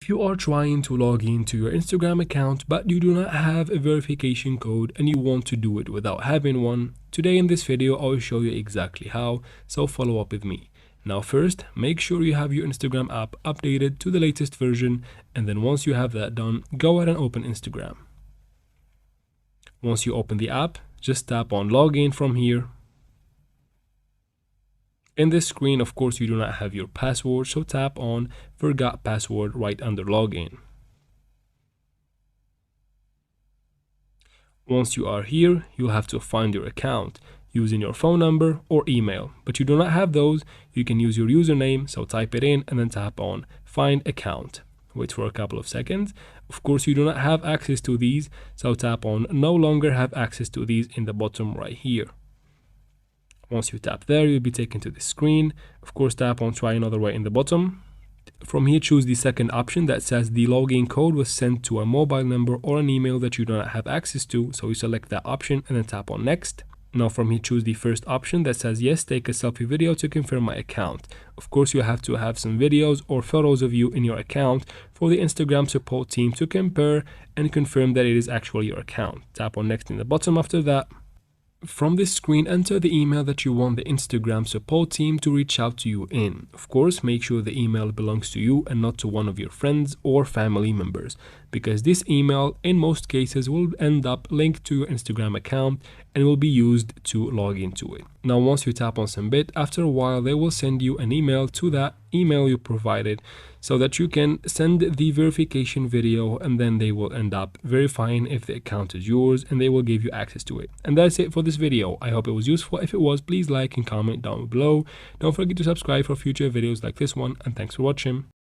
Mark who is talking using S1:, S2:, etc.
S1: If you are trying to log into your Instagram account but you do not have a verification code and you want to do it without having one, today in this video I will show you exactly how, so follow up with me. Now first, make sure you have your Instagram app updated to the latest version, and then once you have that done, go ahead and open Instagram. Once you open the app, just tap on login from here. In this screen, of course, you do not have your password, so tap on Forgot Password right under Login. Once you are here, you'll have to find your account using your phone number or email, but you do not have those. You can use your username, so type it in and then tap on Find Account. Wait for a couple of seconds. Of course, you do not have access to these, so tap on No longer have access to these in the bottom right here. Once you tap there, you'll be taken to the screen. Of course, tap on Try Another Way in the bottom. From here, choose the second option that says the login code was sent to a mobile number or an email that you do not have access to. So you select that option and then tap on Next. Now from here, choose the first option that says yes, take a selfie video to confirm my account. Of course, you have to have some videos or photos of you in your account for the Instagram support team to compare and confirm that it is actually your account. Tap on Next in the bottom after that. From this screen, enter the email that you want the Instagram support team to reach out to you in. Of course, make sure the email belongs to you and not to one of your friends or family members, because this email in most cases will end up linked to your Instagram account and will be used to log into it. Now once you tap on submit, after a while they will send you an email to that email you provided so that you can send the verification video, and then they will end up verifying if the account is yours and they will give you access to it. And that's it for this video. I hope it was useful. If it was, please like and comment down below. Don't forget to subscribe for future videos like this one, and thanks for watching.